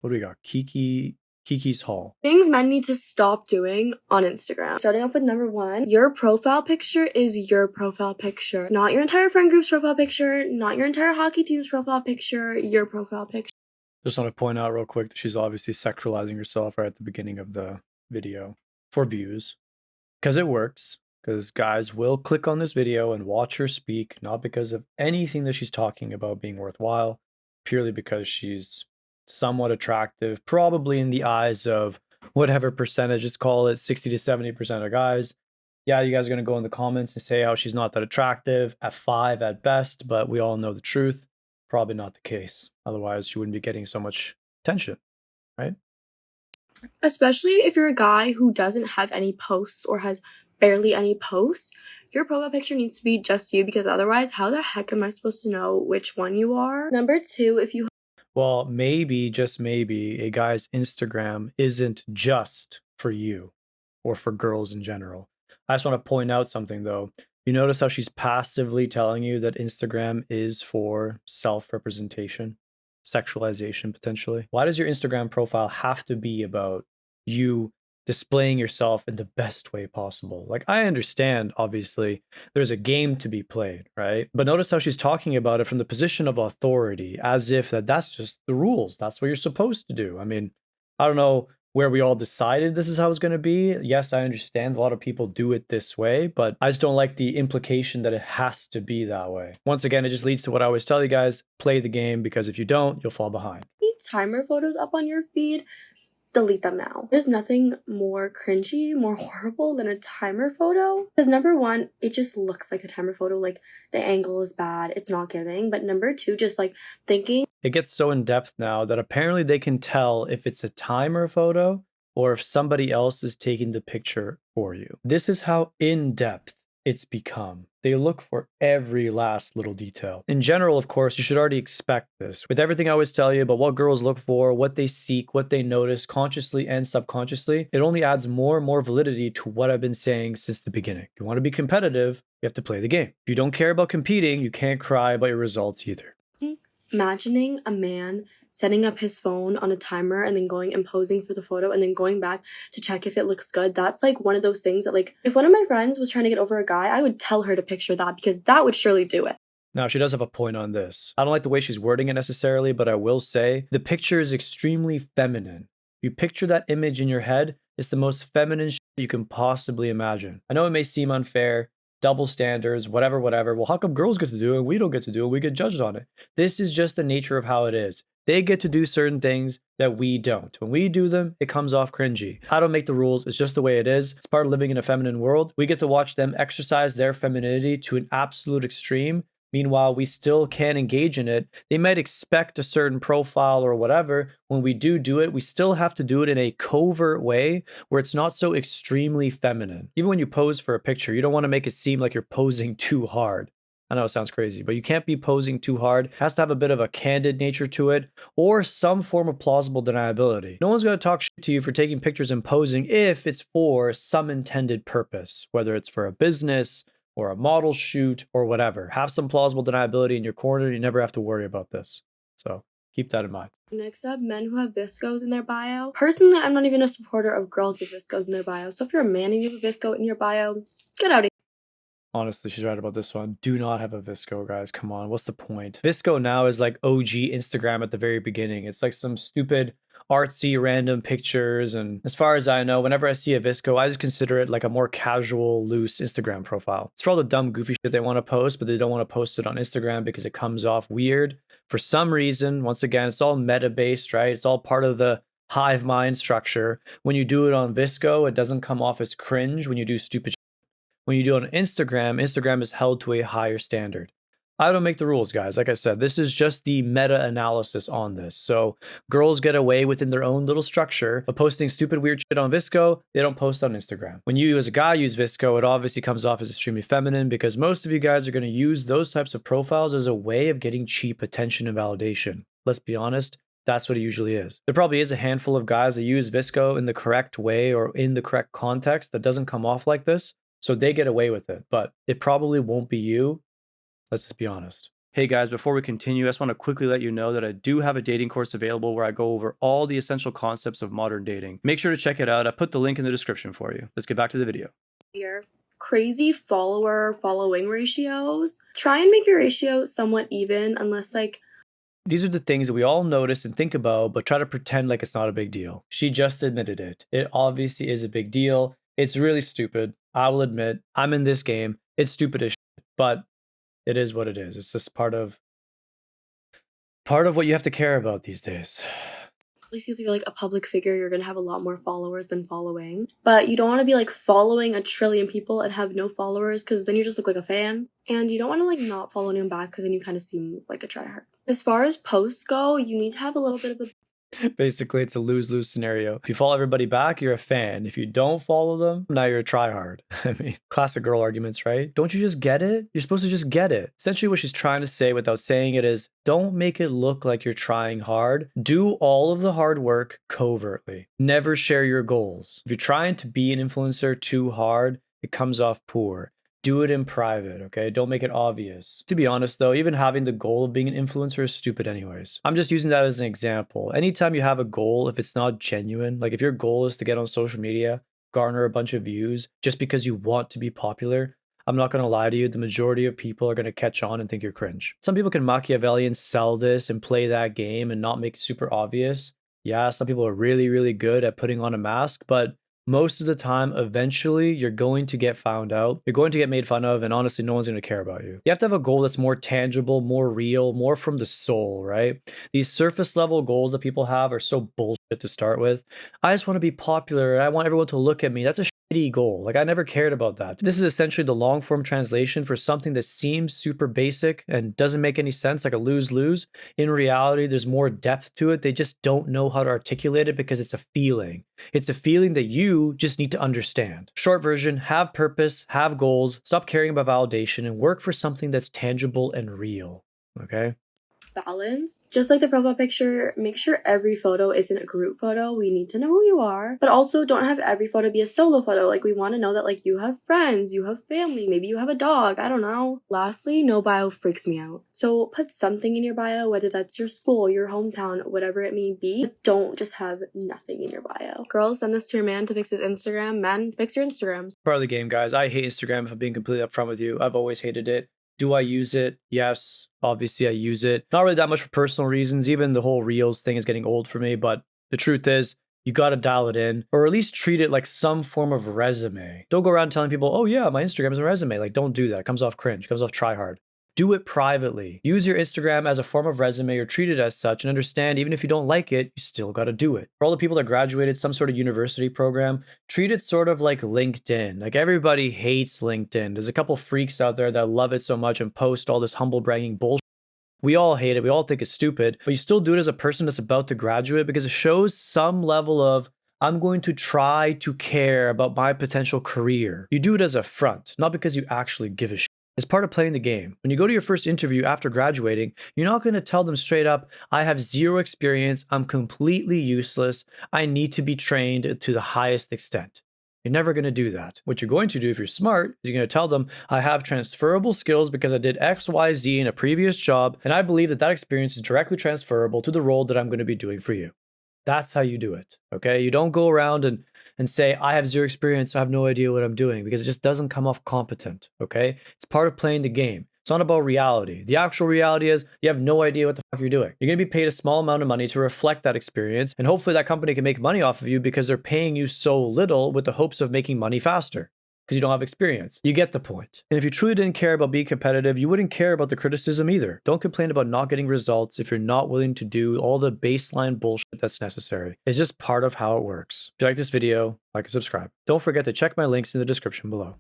What do we got? Kiki's Haul. Things men need to stop doing on Instagram. Starting off with number one, your profile picture is your profile picture. Not your entire friend group's profile picture, not your entire hockey team's profile picture, your profile picture. Just want to point out real quick that she's obviously sexualizing herself right at the beginning of the video for views. Because it works. Because guys will click on this video and watch her speak, not because of anything that she's talking about being worthwhile, purely because she's somewhat attractive, probably in the eyes of whatever percentage, let's call it 60 to 70% of guys. Yeah, you guys are going to go in the comments and say how she's not that attractive, at 5 at best, but we all know the truth. Probably not the case. Otherwise, she wouldn't be getting so much attention, right? Especially if you're a guy who doesn't have any posts or has barely any posts, your profile picture needs to be just you, because otherwise, how the heck am I supposed to know which one you are? Number two, if you Well, maybe, just maybe, a guy's Instagram isn't just for you or for girls in general. I just want to point out something though. You notice how she's passively telling you that Instagram is for self representation, sexualization potentially? Why does your Instagram profile have to be about you displaying yourself in the best way possible? Like, I understand, obviously, there's a game to be played, right? But notice how she's talking about it from the position of authority, as if that's just the rules. That's what you're supposed to do. I mean, I don't know where we all decided this is how it's going to be. Yes, I understand a lot of people do it this way, but I just don't like the implication that it has to be that way. Once again, it just leads to what I always tell you guys, play the game, because if you don't, you'll fall behind. need timer photos up on your feed, delete them now. There's nothing more cringy, more horrible than a timer photo. Because number one, it just looks like a timer photo. Like, the angle is bad, it's not giving. But number two, just like thinking. It gets so in depth now that apparently they can tell if it's a timer photo or if somebody else is taking the picture for you. This is how in depth it's become. They look for every last little detail. In general, of course, you should already expect this. With everything I always tell you about what girls look for, what they seek, what they notice, consciously and subconsciously, it only adds more and more validity to what I've been saying since the beginning. If you want to be competitive, you have to play the game. If you don't care about competing, you can't cry about your results either. Imagining a man setting up his phone on a timer and then going and posing for the photo and then going back to check if it looks good. That's like one of those things that, like, if one of my friends was trying to get over a guy, I would tell her to picture that, because that would surely do it. Now, she does have a point on this. I don't like the way she's wording it necessarily, but I will say the picture is extremely feminine. You picture that image in your head, it's the most feminine shit you can possibly imagine. I know it may seem unfair, double standards, whatever, whatever. Well, how come girls get to do it and we don't get to do it? We get judged on it. This is just the nature of how it is. They get to do certain things that we don't. When we do them, it comes off cringy. I don't make the rules. It's just the way it is. It's part of living in a feminine world. We get to watch them exercise their femininity to an absolute extreme. Meanwhile, we still can engage in it. They might expect a certain profile or whatever. When we do it, we still have to do it in a covert way where it's not so extremely feminine. Even when you pose for a picture, you don't want to make it seem like you're posing too hard. I know it sounds crazy, but you can't be posing too hard. It has to have a bit of a candid nature to it or some form of plausible deniability. No one's going to talk shit to you for taking pictures and posing if it's for some intended purpose, whether it's for a business or a model shoot or whatever. Have some plausible deniability in your corner. You never have to worry about this. So keep that in mind. Next up, men who have viscos in their bio. Personally, I'm not even a supporter of girls with viscos in their bio. So if you're a man and you have a visco in your bio, get out of here. Honestly, she's right about this one. Do not have a Visco, guys. Come on. What's the point? Visco now is like OG Instagram at the very beginning. It's like some stupid artsy random pictures. And as far as I know, whenever I see a Visco, I just consider it like a more casual, loose Instagram profile. It's for all the dumb, goofy shit they want to post, but they don't want to post it on Instagram because it comes off weird. For some reason, once again, it's all meta-based, right? It's all part of the hive mind structure. When you do it on Visco, it doesn't come off as cringe when you do stupid. When you do it on Instagram, Instagram is held to a higher standard. I don't make the rules, guys. Like I said, this is just the meta analysis on this. So girls get away within their own little structure of posting stupid, weird shit on Visco. They don't post on Instagram. When you as a guy use Visco, it obviously comes off as extremely feminine because most of you guys are going to use those types of profiles as a way of getting cheap attention and validation. Let's be honest. That's what it usually is. There probably is a handful of guys that use Visco in the correct way or in the correct context that doesn't come off like this. So they get away with it, but it probably won't be you. Let's just be honest. Hey guys, before we continue, I just want to quickly let you know that I do have a dating course available where I go over all the essential concepts of modern dating. Make sure to check it out. I put the link in the description for you. Let's get back to the video. Your crazy following ratios. Try and make your ratio somewhat even, unless like These are the things that we all notice and think about, but try to pretend like it's not a big deal. She just admitted it. It obviously is a big deal. It's really stupid. I will admit, I'm in this game. It's stupid as shit, but it is what it is. It's just part of what you have to care about these days. at least if you're like a public figure, you're gonna have a lot more followers than following. But you don't want to be like following a trillion people and have no followers, because then you just look like a fan. And you don't want to like not follow anyone back, because then you kind of seem like a tryhard. As far as posts go, you need to have a little bit of a Basically, it's a lose-lose scenario. If you follow everybody back, you're a fan. If you don't follow them, now you're a tryhard. I mean, classic girl arguments, right? Don't you just get it? You're supposed to just get it. Essentially, what she's trying to say without saying it is, don't make it look like you're trying hard. Do all of the hard work covertly. Never share your goals. If you're trying to be an influencer too hard, it comes off poor. Do it in private, okay? Don't make it obvious. To be honest though, even having the goal of being an influencer is stupid anyways. I'm just using that as an example. Anytime you have a goal, if it's not genuine, like if your goal is to get on social media, garner a bunch of views just because you want to be popular, I'm not going to lie to you, the majority of people are going to catch on and think you're cringe. Some people can Machiavellian sell this and play that game and not make it super obvious. Yeah, some people are really, really good at putting on a mask, but most of the time, eventually, you're going to get found out. You're going to get made fun of, and honestly, no one's going to care about you. You have to have a goal that's more tangible, more real, more from the soul, right? These surface level goals that people have are so bullshit to start with. I just want to be popular, and I want everyone to look at me. That's a shitty goal. Like, I never cared about that. This is essentially the long form translation for something that seems super basic and doesn't make any sense, like a lose-lose. In reality, there's more depth to it. They just don't know how to articulate it because it's a feeling. It's a feeling that you just need to understand. Short version, have purpose, have goals, stop caring about validation, and work for something that's tangible and real. Okay? balance. Just like the profile picture, make sure every photo isn't a group photo. We need to know who you are. But also don't have every photo be a solo photo. Like we want to know that like you have friends, you have family, maybe you have a dog, I don't know. Lastly, no bio freaks me out. So put something in your bio, whether that's your school, your hometown, whatever it may be. But don't just have nothing in your bio. Girls, send this to your man to fix his Instagram. Men, fix your Instagrams. Part of the game, guys. I hate Instagram, if I'm being completely upfront with you. I've always hated it. Do I use it? Yes, obviously I use it. Not really that much for personal reasons. Even the whole Reels thing is getting old for me, but the truth is, you got to dial it in, or at least treat it like some form of resume. Don't go around telling people, oh yeah, my Instagram is a resume. Like, don't do that. It comes off cringe, it comes off try hard. Do it privately. Use your Instagram as a form of resume or treat it as such, and understand even if you don't like it, you still got to do it. For all the people that graduated some sort of university program, treat it sort of like LinkedIn. Like everybody hates LinkedIn. There's a couple freaks out there that love it so much and post all this humble bragging bullshit. We all hate it. We all think it's stupid, but you still do it as a person that's about to graduate because it shows some level of, I'm going to try to care about my potential career. You do it as a front, not because you actually give a shit. It's part of playing the game. When you go to your first interview after graduating, you're not going to tell them straight up, I have zero experience, I'm completely useless, I need to be trained to the highest extent. You're never going to do that. What you're going to do if you're smart is you're going to tell them, I have transferable skills because I did X, Y, Z in a previous job, and I believe that that experience is directly transferable to the role that I'm going to be doing for you. That's how you do it, okay? You don't go around and say, I have zero experience, I have no idea what I'm doing, because it just doesn't come off competent, okay? It's part of playing the game. It's not about reality. The actual reality is you have no idea what the fuck you're doing. You're going to be paid a small amount of money to reflect that experience, and hopefully that company can make money off of you because they're paying you so little with the hopes of making money faster. Because you don't have experience. You get the point. And if you truly didn't care about being competitive, you wouldn't care about the criticism either. Don't complain about not getting results if you're not willing to do all the baseline bullshit that's necessary. It's just part of how it works. If you like this video, like and subscribe. Don't forget to check my links in the description below.